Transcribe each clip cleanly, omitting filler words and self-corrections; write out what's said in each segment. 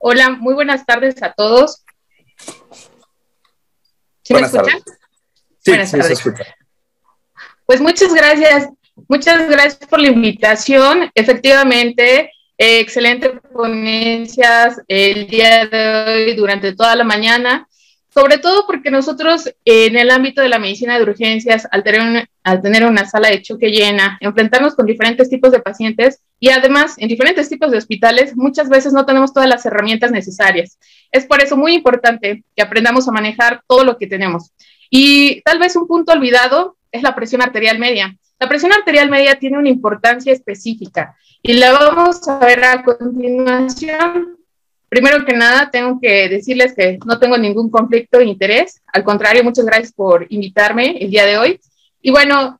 Hola, muy buenas tardes a todos. ¿Sí me escuchan? Tardes. Sí, Buenas tardes. se escucha. Pues muchas gracias por la invitación. Efectivamente, excelente ponencias el día de hoy durante toda la mañana, sobre todo porque nosotros en el ámbito de la medicina de urgencias, al tener una sala de choque llena, enfrentarnos con diferentes tipos de pacientes y además en diferentes tipos de hospitales, muchas veces no tenemos todas las herramientas necesarias. Es por eso muy importante que aprendamos a manejar todo lo que tenemos. Y tal vez un punto olvidado es la presión arterial media. La presión arterial media tiene una importancia específica y la vamos a ver a continuación. Primero que nada, tengo que decirles que no tengo ningún conflicto de interés. Al contrario, muchas gracias por invitarme el día de hoy. Y bueno,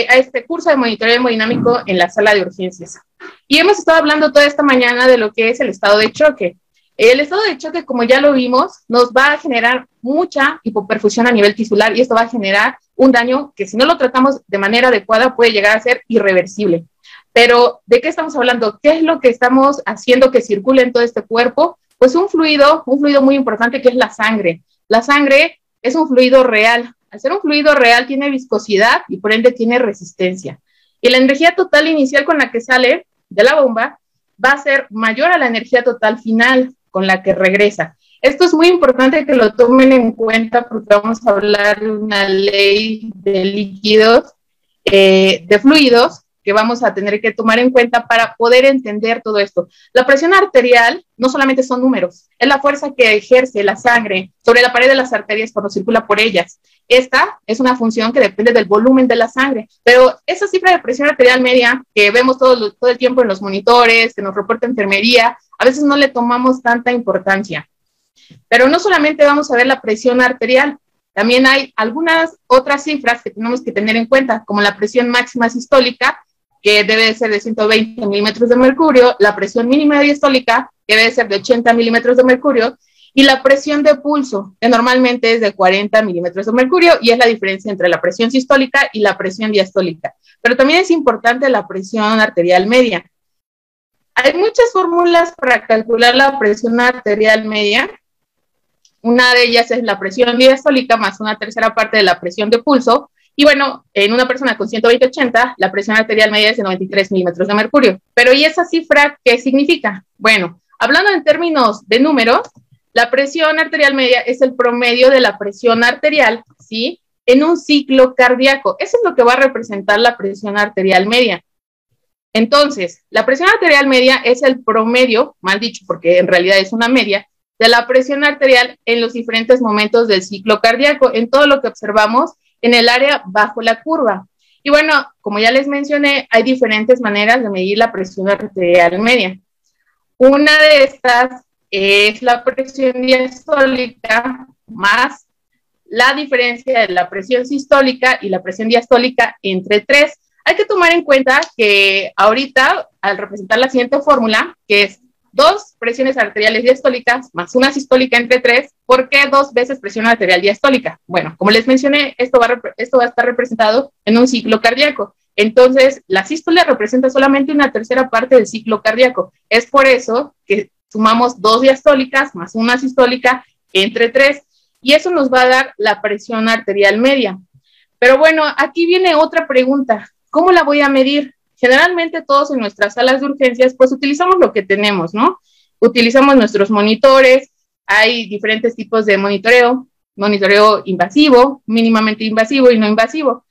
a este curso de monitoreo hemodinámico en la sala de urgencias. Y hemos estado hablando toda esta mañana de lo que es el estado de choque. El estado de choque, como ya lo vimos, nos va a generar mucha hipoperfusión a nivel tisular y esto va a generar un daño que si no lo tratamos de manera adecuada puede llegar a ser irreversible. Pero, ¿de qué estamos hablando? ¿Qué es lo que estamos haciendo que circule en todo este cuerpo? Pues un fluido muy importante que es la sangre. La sangre es un fluido real. Al ser un fluido real tiene viscosidad y por ende tiene resistencia. Y la energía total inicial con la que sale de la bomba va a ser mayor a la energía total final con la que regresa. Esto es muy importante que lo tomen en cuenta porque vamos a hablar de una ley de líquidos, de fluidos, que vamos a tener que tomar en cuenta para poder entender todo esto. La presión arterial no solamente son números, es la fuerza que ejerce la sangre sobre la pared de las arterias cuando circula por ellas. Esta es una función que depende del volumen de la sangre, pero esa cifra de presión arterial media que vemos todo el tiempo en los monitores, que nos reporta enfermería, a veces no le tomamos tanta importancia. Pero no solamente vamos a ver la presión arterial, también hay algunas otras cifras que tenemos que tener en cuenta, como la presión máxima sistólica, que debe ser de 120 milímetros de mercurio, la presión mínima diastólica, que debe ser de 80 milímetros de mercurio, y la presión de pulso, que normalmente es de 40 milímetros de mercurio, y es la diferencia entre la presión sistólica y la presión diastólica. Pero también es importante la presión arterial media. Hay muchas fórmulas para calcular la presión arterial media. Una de ellas es la presión diastólica más una tercera parte de la presión de pulso. Y bueno, en una persona con 120/80, la presión arterial media es de 93 milímetros de mercurio. Pero ¿y esa cifra qué significa? Bueno, hablando en términos de números, la presión arterial media es el promedio de la presión arterial, ¿sí?, en un ciclo cardíaco. Eso es lo que va a representar la presión arterial media. Entonces, la presión arterial media es el promedio, mal dicho, porque en realidad es una media, de la presión arterial en los diferentes momentos del ciclo cardíaco, en todo lo que observamos en el área bajo la curva. Y bueno, como ya les mencioné, hay diferentes maneras de medir la presión arterial media. Una de estas es la presión diastólica más la diferencia de la presión sistólica y la presión diastólica entre 3. Hay que tomar en cuenta que ahorita, al representar la siguiente fórmula, que es 2 presiones arteriales diastólicas más una sistólica entre 3, ¿por qué 2 veces presión arterial diastólica? Bueno, como les mencioné, esto va a estar representado en un ciclo cardíaco. Entonces, la sístole representa solamente una tercera parte del ciclo cardíaco. Es por eso que sumamos 2 diastólicas más una sistólica entre 3, y eso nos va a dar la presión arterial media. Pero bueno, aquí viene otra pregunta. ¿Cómo la voy a medir? Generalmente todos en nuestras salas de urgencias, pues utilizamos lo que tenemos, ¿no? Utilizamos nuestros monitores, hay diferentes tipos de monitoreo invasivo, mínimamente invasivo y no invasivo.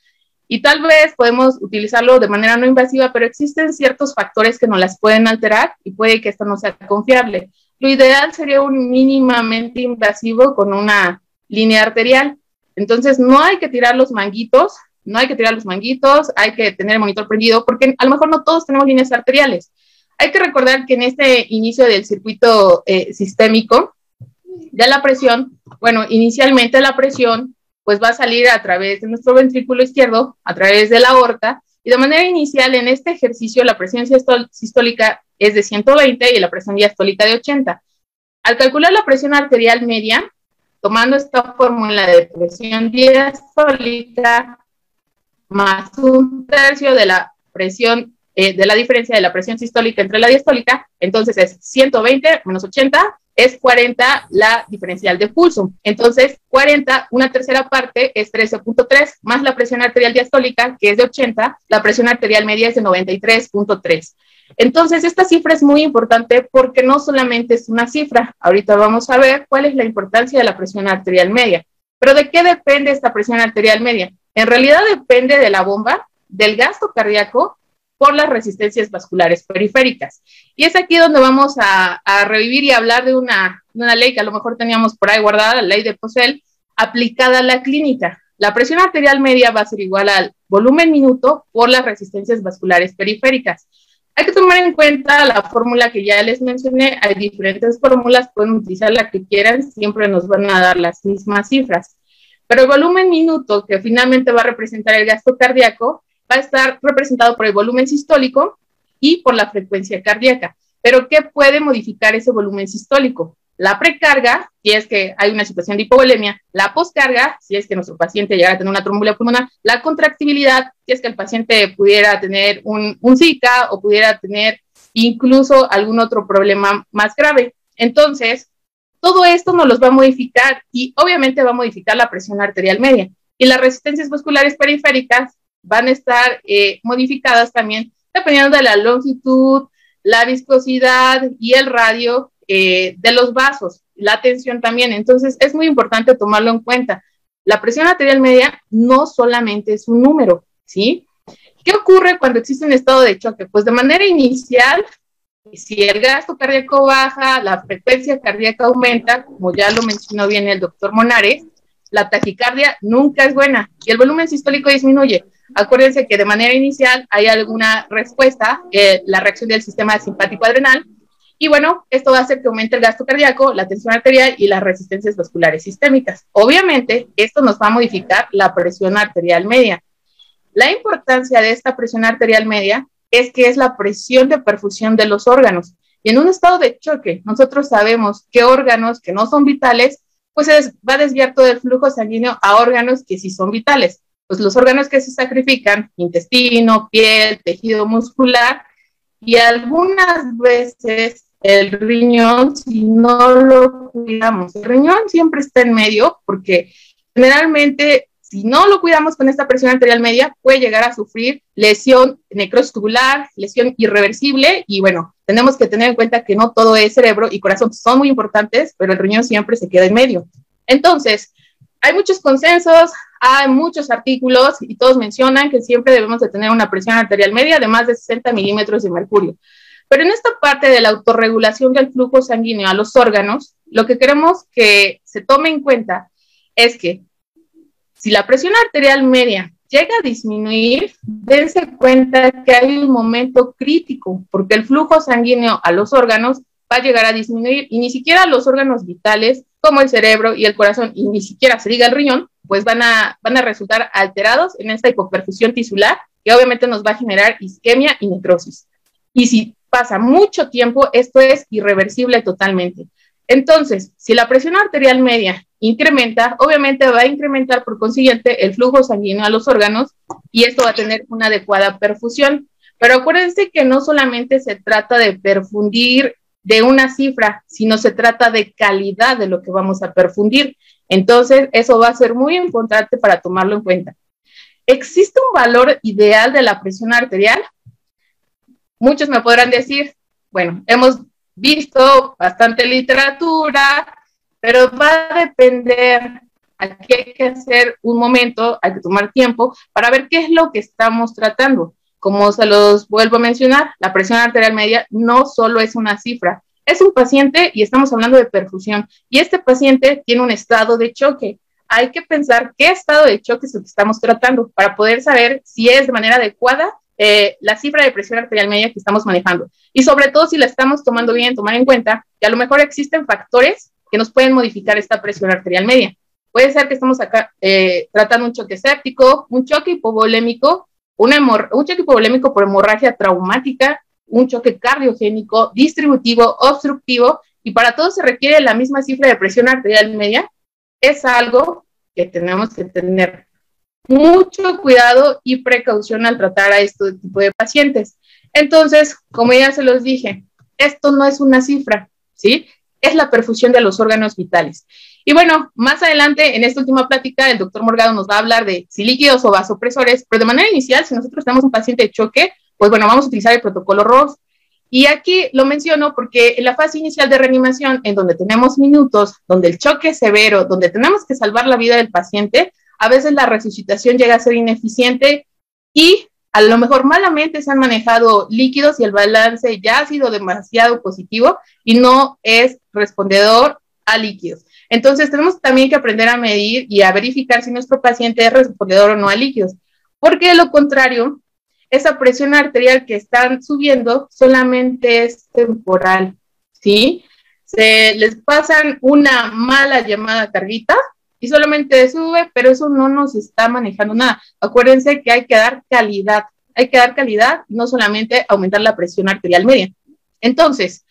Y tal vez podemos utilizarlo de manera no invasiva, pero existen ciertos factores que nos las pueden alterar y puede que esto no sea confiable. Lo ideal sería un mínimamente invasivo con una línea arterial. Entonces no hay que tirar los manguitos, hay que tener el monitor prendido porque a lo mejor no todos tenemos líneas arteriales. Hay que recordar que en este inicio del circuito sistémico de la presión, bueno, inicialmente la presión pues va a salir a través de nuestro ventrículo izquierdo, a través de la aorta, y de manera inicial en este ejercicio la presión sistólica es de 120 y la presión diastólica de 80. Al calcular la presión arterial media, tomando esta fórmula de presión diastólica más un tercio de la presión, de la diferencia de la presión sistólica entre la diastólica, entonces es 120 menos 80, es 40 la diferencial de pulso. Entonces, 40, una tercera parte es 13.3, más la presión arterial diastólica, que es de 80, la presión arterial media es de 93.3. Entonces, esta cifra es muy importante porque no solamente es una cifra. Ahorita vamos a ver cuál es la importancia de la presión arterial media. Pero ¿de qué depende esta presión arterial media? En realidad depende de la bomba, del gasto cardíaco, por las resistencias vasculares periféricas. Y es aquí donde vamos a revivir y hablar de una ley que a lo mejor teníamos por ahí guardada, la ley de Poiseuille, aplicada a la clínica. La presión arterial media va a ser igual al volumen minuto por las resistencias vasculares periféricas. Hay que tomar en cuenta la fórmula que ya les mencioné. Hay diferentes fórmulas, pueden utilizar la que quieran, siempre nos van a dar las mismas cifras. Pero el volumen minuto, que finalmente va a representar el gasto cardíaco, va a estar representado por el volumen sistólico y por la frecuencia cardíaca. Pero ¿qué puede modificar ese volumen sistólico? La precarga, si es que hay una situación de hipovolemia; la poscarga, si es que nuestro paciente llegara a tener una tromboembolia pulmonar; la contractibilidad, si es que el paciente pudiera tener un Zika o pudiera tener incluso algún otro problema más grave. Entonces, todo esto nos los va a modificar y obviamente va a modificar la presión arterial media. Y las resistencias vasculares periféricas van a estar modificadas también dependiendo de la longitud, la viscosidad y el radio de los vasos, la tensión también. Entonces, es muy importante tomarlo en cuenta. La presión arterial media no solamente es un número, ¿sí? ¿Qué ocurre cuando existe un estado de choque? Pues de manera inicial, si el gasto cardíaco baja, la frecuencia cardíaca aumenta, como ya lo mencionó bien el doctor Monares, la taquicardia nunca es buena y el volumen sistólico disminuye. Acuérdense que de manera inicial hay alguna respuesta, la reacción del sistema simpático adrenal, y bueno, esto va a hacer que aumente el gasto cardíaco, la tensión arterial y las resistencias vasculares sistémicas. Obviamente, esto nos va a modificar la presión arterial media. La importancia de esta presión arterial media es que es la presión de perfusión de los órganos. Y en un estado de choque, nosotros sabemos que órganos que no son vitales, pues va a desviar todo el flujo sanguíneo a órganos que sí son vitales. Pues los órganos que se sacrifican, intestino, piel, tejido muscular, y algunas veces el riñón, si no lo cuidamos. El riñón siempre está en medio porque generalmente, si no lo cuidamos con esta presión arterial media, puede llegar a sufrir lesión necrosis tubular, lesión irreversible, y bueno, tenemos que tener en cuenta que no todo es cerebro y corazón, son muy importantes, pero el riñón siempre se queda en medio. Entonces, hay muchos consensos, hay muchos artículos y todos mencionan que siempre debemos de tener una presión arterial media de más de 60 milímetros de mercurio. Pero en esta parte de la autorregulación del flujo sanguíneo a los órganos, lo que queremos que se tome en cuenta es que si la presión arterial media llega a disminuir, dense cuenta que hay un momento crítico, porque el flujo sanguíneo a los órganos va a llegar a disminuir y ni siquiera los órganos vitales como el cerebro y el corazón, y ni siquiera se diga el riñón, pues van a resultar alterados en esta hipoperfusión tisular, que obviamente nos va a generar isquemia y necrosis. Y si pasa mucho tiempo, esto es irreversible totalmente. Entonces, si la presión arterial media incrementa, obviamente va a incrementar por consiguiente el flujo sanguíneo a los órganos y esto va a tener una adecuada perfusión. Pero acuérdense que no solamente se trata de perfundir de una cifra, sino se trata de calidad de lo que vamos a perfundir. Entonces, eso va a ser muy importante para tomarlo en cuenta. ¿Existe un valor ideal de la presión arterial? Muchos me podrán decir, bueno, hemos visto bastante literatura, pero va a depender. Aquí hay que hacer un momento, hay que tomar tiempo para ver qué es lo que estamos tratando. Como se los vuelvo a mencionar, la presión arterial media no solo es una cifra, es un paciente y estamos hablando de perfusión. Y este paciente tiene un estado de choque. Hay que pensar qué estado de choque es el que estamos tratando para poder saber si es de manera adecuada la cifra de presión arterial media que estamos manejando. Y sobre todo si la estamos tomando bien, tomar en cuenta que a lo mejor existen factores que nos pueden modificar esta presión arterial media. Puede ser que estamos acá tratando un choque séptico, un choque hipovolémico, un choque hipovolémico por hemorragia traumática, un choque cardiogénico, distributivo, obstructivo, y para todo se requiere la misma cifra de presión arterial media. Es algo que tenemos que tener mucho cuidado y precaución al tratar a este tipo de pacientes. Entonces, como ya se los dije, esto no es una cifra, ¿sí? es la perfusión de los órganos vitales. Y bueno, más adelante, en esta última plática, el doctor Morgado nos va a hablar de si líquidos o vasopresores, pero de manera inicial, si nosotros tenemos un paciente de choque, pues bueno, vamos a utilizar el protocolo ROS. Y aquí lo menciono porque en la fase inicial de reanimación, en donde tenemos minutos, donde el choque es severo, donde tenemos que salvar la vida del paciente, a veces la resucitación llega a ser ineficiente y a lo mejor malamente se han manejado líquidos y el balance ya ha sido demasiado positivo y no es respondedor a líquidos. Entonces tenemos también que aprender a medir y a verificar si nuestro paciente es respondedor o no a líquidos, porque de lo contrario, esa presión arterial que están subiendo solamente es temporal, ¿sí? Se les pasan una mala llamada carguita y solamente sube, pero eso no nos está manejando nada. Acuérdense que hay que dar calidad, no solamente aumentar la presión arterial media. Entonces,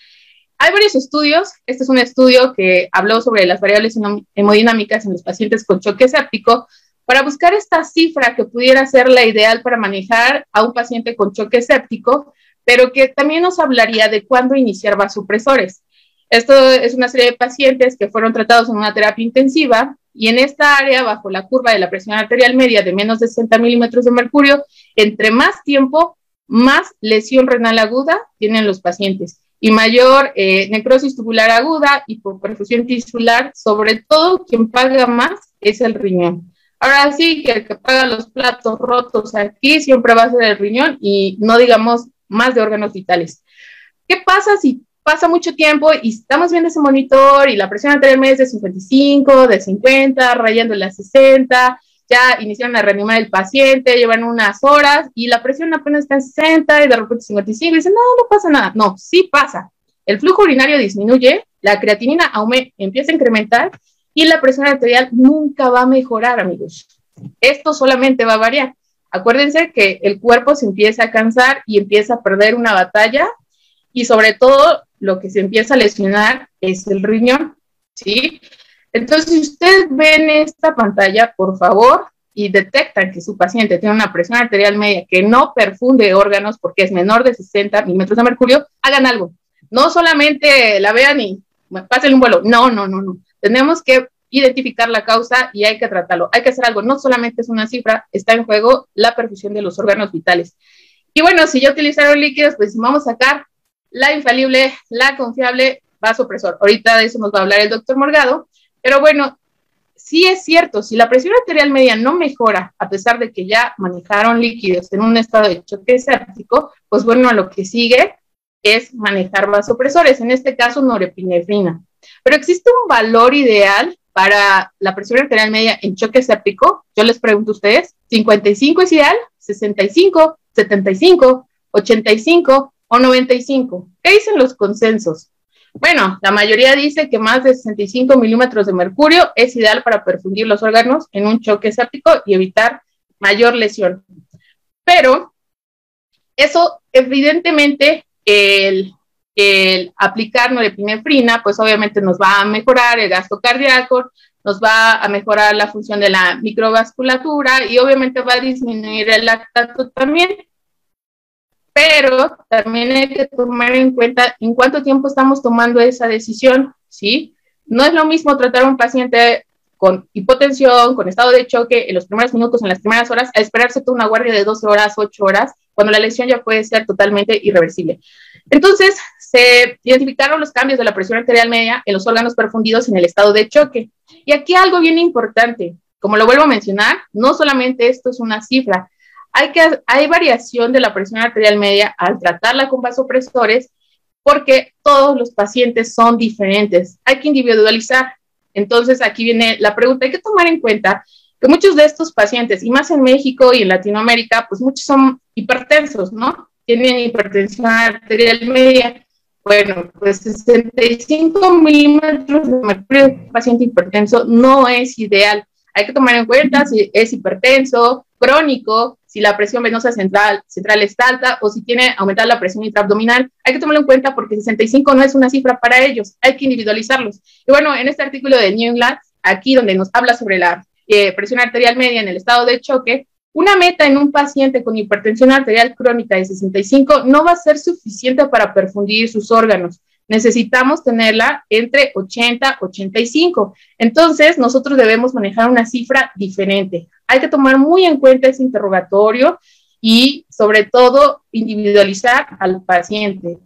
hay varios estudios. Este es un estudio que habló sobre las variables hemodinámicas en los pacientes con choque séptico para buscar esta cifra que pudiera ser la ideal para manejar a un paciente con choque séptico, pero que también nos hablaría de cuándo iniciar vasopresores. Esto es una serie de pacientes que fueron tratados en una terapia intensiva y en esta área, bajo la curva de la presión arterial media de menos de 60 milímetros de mercurio, entre más tiempo, más lesión renal aguda tienen los pacientes y mayor necrosis tubular aguda, hipoperfusión tisular, sobre todo quien paga más es el riñón. Ahora sí que el que paga los platos rotos aquí siempre va a ser el riñón y no digamos más de órganos vitales. ¿Qué pasa si pasa mucho tiempo y estamos viendo ese monitor y la presión arterial media es de 55, de 50, rayando en las 60, ya iniciaron a reanimar el paciente, llevan unas horas y la presión apenas está en 60 y de repente 55 y dicen, no pasa nada. No, sí pasa. El flujo urinario disminuye, la creatinina empieza a incrementar y la presión arterial nunca va a mejorar, amigos. Esto solamente va a variar. Acuérdense que el cuerpo se empieza a cansar y empieza a perder una batalla y sobre todo lo que se empieza a lesionar es el riñón, ¿sí? Entonces, si ustedes ven esta pantalla, por favor, y detectan que su paciente tiene una presión arterial media que no perfunde órganos porque es menor de 60 milímetros de mercurio, hagan algo. No solamente la vean y pasen un vuelo. No. Tenemos que identificar la causa y hay que tratarlo. Hay que hacer algo. No solamente es una cifra, está en juego la perfusión de los órganos vitales. Y bueno, si ya utilizaron líquidos, pues vamos a sacar la infalible, la confiable vasopresor. Ahorita de eso nos va a hablar el doctor Morgado. Pero bueno, sí es cierto, si la presión arterial media no mejora, a pesar de que ya manejaron líquidos en un estado de choque séptico, pues bueno, lo que sigue es manejar vasopresores, en este caso norepinefrina. Pero existe un valor ideal para la presión arterial media en choque séptico. Yo les pregunto a ustedes, ¿55 es ideal? ¿65, 75, 85 o 95? ¿Qué dicen los consensos? Bueno, la mayoría dice que más de 65 milímetros de mercurio es ideal para perfundir los órganos en un choque séptico y evitar mayor lesión. Pero eso, evidentemente, el aplicar norepinefrina, pues obviamente nos va a mejorar el gasto cardíaco, nos va a mejorar la función de la microvasculatura y obviamente va a disminuir el lactato también. Pero también hay que tomar en cuenta en cuánto tiempo estamos tomando esa decisión, ¿sí? No es lo mismo tratar a un paciente con hipotensión, con estado de choque en los primeros minutos, en las primeras horas, a esperarse toda una guardia de 12 horas, 8 horas, cuando la lesión ya puede ser totalmente irreversible. Entonces, se identificaron los cambios de la presión arterial media en los órganos perfundidos en el estado de choque. Y aquí algo bien importante, como lo vuelvo a mencionar, no solamente esto es una cifra, hay variación de la presión arterial media al tratarla con vasopresores porque todos los pacientes son diferentes. Hay que individualizar. Entonces, aquí viene la pregunta. Hay que tomar en cuenta que muchos de estos pacientes, y más en México y en Latinoamérica, pues muchos son hipertensos, ¿no? Tienen hipertensión arterial media. Bueno, pues 65 milímetros de mercurio paciente hipertenso no es ideal. Hay que tomar en cuenta si es hipertenso, crónico, si la presión venosa central está alta o si tiene aumentada la presión intraabdominal. Hay que tomarlo en cuenta porque 65 no es una cifra para ellos, hay que individualizarlos. Y bueno, en este artículo de New England, aquí donde nos habla sobre la presión arterial media en el estado de choque, una meta en un paciente con hipertensión arterial crónica de 65 no va a ser suficiente para perfundir sus órganos. necesitamos tenerla entre 80 y 85. Entonces, nosotros debemos manejar una cifra diferente. Hay que tomar muy en cuenta ese interrogatorio y, sobre todo, individualizar al paciente.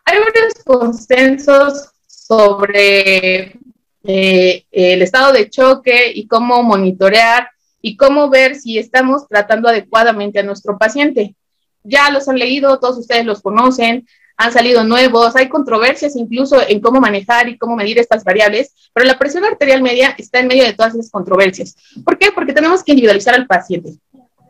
Hay varios consensos sobre el estado de choque y cómo monitorear y cómo ver si estamos tratando adecuadamente a nuestro paciente. Ya los han leído, todos ustedes los conocen, han salido nuevos, hay controversias incluso en cómo manejar y cómo medir estas variables, pero la presión arterial media está en medio de todas esas controversias. ¿Por qué? Porque tenemos que individualizar al paciente.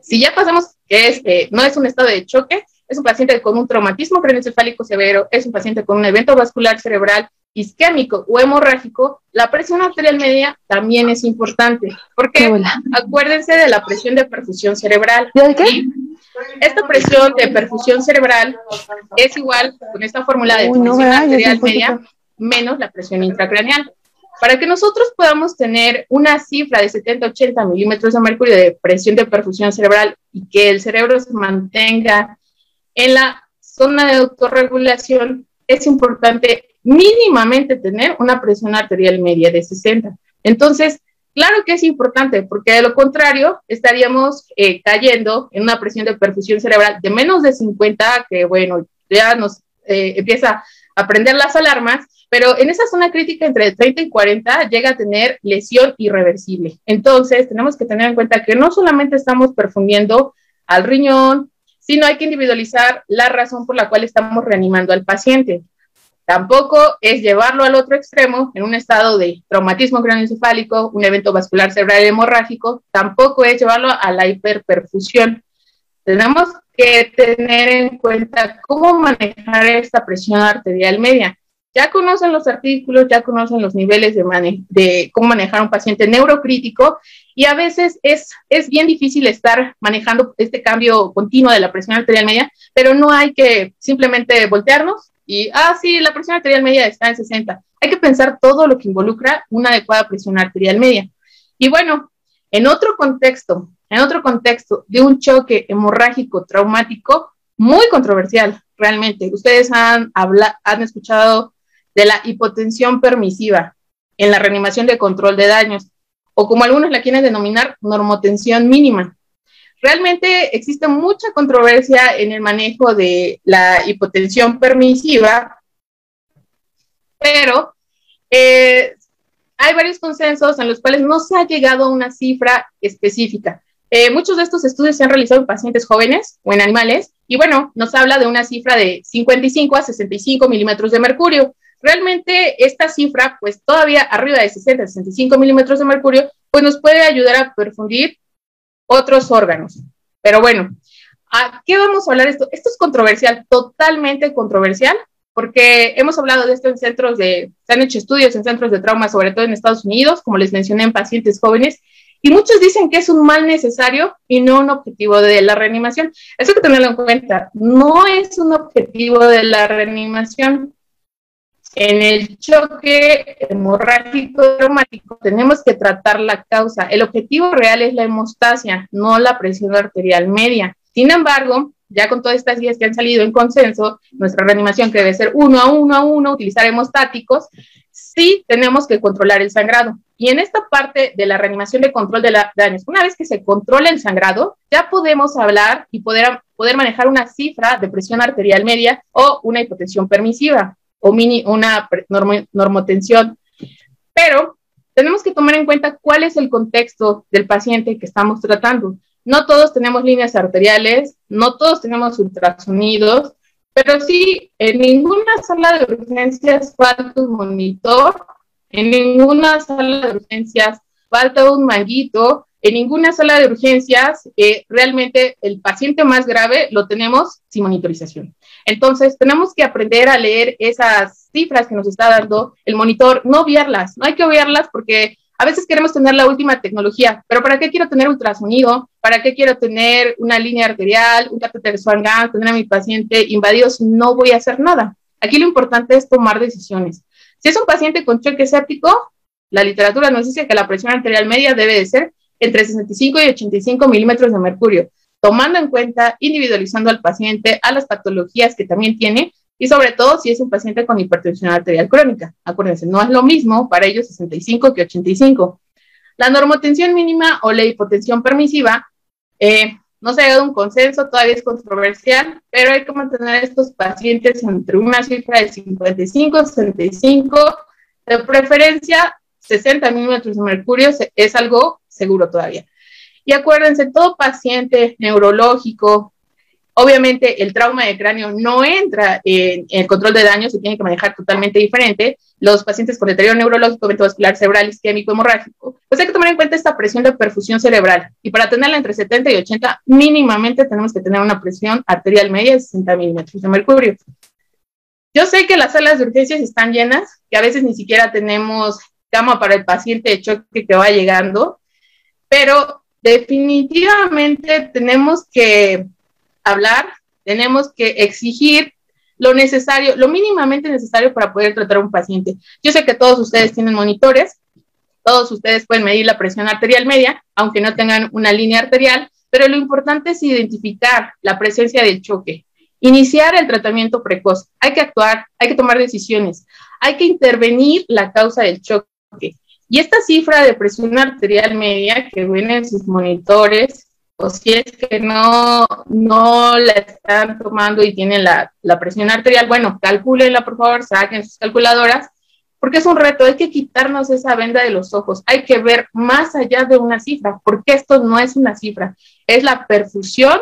Si ya pasamos que no es un estado de choque, es un paciente con un traumatismo craneoencefálico severo, es un paciente con un evento vascular cerebral isquémico o hemorrágico, la presión arterial media también es importante. Porque acuérdense de la presión de perfusión cerebral. ¿De qué? ¿Sí? Esta presión de perfusión cerebral es igual con esta fórmula de presión arterial media menos la presión intracraneal. Para que nosotros podamos tener una cifra de 70-80 milímetros de mercurio de presión de perfusión cerebral y que el cerebro se mantenga en la zona de autorregulación, es importante mínimamente tener una presión arterial media de 60. Entonces, claro que es importante, porque de lo contrario estaríamos cayendo en una presión de perfusión cerebral de menos de 50, que bueno, ya nos empieza a prender las alarmas, pero en esa zona crítica entre 30 y 40 llega a tener lesión irreversible. Entonces, tenemos que tener en cuenta que no solamente estamos perfundiendo al riñón, sino hay que individualizar la razón por la cual estamos reanimando al paciente. Tampoco es llevarlo al otro extremo en un estado de traumatismo craneoencefálico, un evento vascular cerebral hemorrágico, tampoco es llevarlo a la hiperperfusión. Tenemos que tener en cuenta cómo manejar esta presión arterial media. Ya conocen los artículos, ya conocen los niveles de cómo manejar a un paciente neurocrítico y a veces es bien difícil estar manejando este cambio continuo de la presión arterial media, pero no hay que simplemente voltearnos y, sí, la presión arterial media está en 60. Hay que pensar todo lo que involucra una adecuada presión arterial media. Y bueno, en otro contexto de un choque hemorrágico traumático muy controversial, realmente. Ustedes han escuchado de la hipotensión permisiva en la reanimación de control de daños, o como algunos la quieren denominar, normotensión mínima. Realmente existe mucha controversia en el manejo de la hipotensión permisiva, pero hay varios consensos en los cuales no se ha llegado a una cifra específica. Muchos de estos estudios se han realizado en pacientes jóvenes o en animales, y bueno, nos habla de una cifra de 55 a 65 milímetros de mercurio. Realmente esta cifra, pues todavía arriba de 60 a 65 milímetros de mercurio, pues nos puede ayudar a perfundir otros órganos. Pero bueno, ¿a qué vamos a hablar esto? Esto es controversial, totalmente controversial, porque hemos hablado de esto se han hecho estudios en centros de trauma, sobre todo en Estados Unidos, como les mencioné, en pacientes jóvenes, y muchos dicen que es un mal necesario y no un objetivo de la reanimación. Eso hay que tenerlo en cuenta, no es un objetivo de la reanimación. En el choque hemorrágico traumático tenemos que tratar la causa. El objetivo real es la hemostasia, no la presión arterial media. Sin embargo, ya con todas estas guías que han salido en consenso, nuestra reanimación que debe ser 1 a 1 a 1, utilizar hemostáticos, sí tenemos que controlar el sangrado. Y en esta parte de la reanimación de control de daños, una vez que se controla el sangrado, ya podemos hablar y poder manejar una cifra de presión arterial media o una hipotensión permisiva o una normotensión. Pero tenemos que tomar en cuenta cuál es el contexto del paciente que estamos tratando. No todos tenemos líneas arteriales, no todos tenemos ultrasonidos, pero sí, en ninguna sala de urgencias falta un monitor, en ninguna sala de urgencias falta un manguito, en ninguna sala de urgencias realmente el paciente más grave lo tenemos sin monitorización. Entonces, tenemos que aprender a leer esas cifras que nos está dando el monitor, no obviarlas, no hay que obviarlas porque a veces queremos tener la última tecnología, pero ¿para qué quiero tener ultrasonido? ¿Para qué quiero tener una línea arterial, un catéter Swan-Ganz, tener a mi paciente invadido si no voy a hacer nada? Aquí lo importante es tomar decisiones. Si es un paciente con choque séptico, la literatura nos dice que la presión arterial media debe de ser entre 65 y 85 milímetros de mercurio, tomando en cuenta, individualizando al paciente, a las patologías que también tiene, y sobre todo si es un paciente con hipertensión arterial crónica. Acuérdense, no es lo mismo para ellos 65 que 85. La normotensión mínima o la hipotensión permisiva, no se ha llegado a un consenso, todavía es controversial, pero hay que mantener a estos pacientes entre una cifra de 55, 65, de preferencia 60 milímetros de mercurio, es algo seguro todavía. Y acuérdense, todo paciente neurológico, obviamente el trauma de cráneo no entra en el control de daño, se tiene que manejar totalmente diferente. Los pacientes con deterioro neurológico, evento vascular cerebral, isquémico, hemorrágico, pues hay que tomar en cuenta esta presión de perfusión cerebral. Y para tenerla entre 70 y 80, mínimamente tenemos que tener una presión arterial media de 60 milímetros de mercurio. Yo sé que las salas de urgencias están llenas, que a veces ni siquiera tenemos cama para el paciente de choque que va llegando, pero definitivamente tenemos que hablar, tenemos que exigir lo necesario, lo mínimamente necesario para poder tratar a un paciente. Yo sé que todos ustedes tienen monitores, todos ustedes pueden medir la presión arterial media, aunque no tengan una línea arterial, pero lo importante es identificar la presencia del choque, iniciar el tratamiento precoz. Hay que actuar, hay que tomar decisiones, hay que intervenir la causa del choque. Y esta cifra de presión arterial media que ven en sus monitores, o si es que no la están tomando y tienen la presión arterial, bueno, calcúlenla por favor, saquen sus calculadoras, porque es un reto, hay que quitarnos esa venda de los ojos, hay que ver más allá de una cifra, porque esto no es una cifra, es la perfusión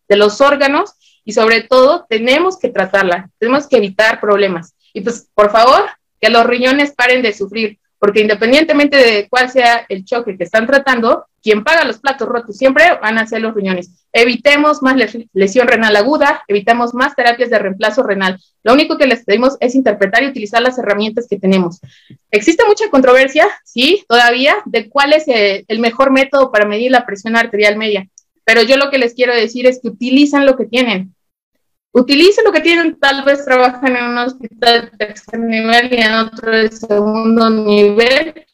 de los órganos y sobre todo tenemos que tratarla, tenemos que evitar problemas. Y pues, por favor, que los riñones paren de sufrir, porque independientemente de cuál sea el choque que están tratando, quien paga los platos rotos siempre van a ser los riñones. Evitemos más lesión renal aguda, evitemos más terapias de reemplazo renal. Lo único que les pedimos es interpretar y utilizar las herramientas que tenemos. Existe mucha controversia, sí, todavía, de cuál es el mejor método para medir la presión arterial media, pero yo lo que les quiero decir es que utilicen lo que tienen. Utilicen lo que tienen, tal vez trabajan en un hospital de tercer nivel y en otro de segundo nivel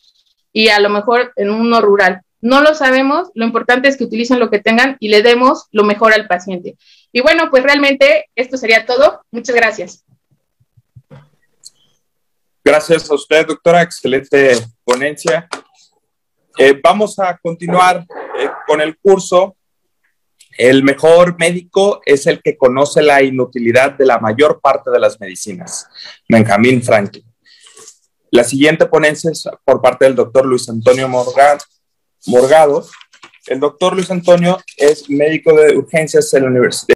y a lo mejor en uno rural. No lo sabemos, lo importante es que utilicen lo que tengan y le demos lo mejor al paciente. Y bueno, pues realmente esto sería todo. Muchas gracias. Gracias a usted, doctora. Excelente ponencia. Vamos a continuar con el curso. El mejor médico es el que conoce la inutilidad de la mayor parte de las medicinas. Benjamin Franklin. La siguiente ponencia es por parte del doctor Luis Antonio Morgado. El doctor Luis Antonio es médico de urgencias en la Universidad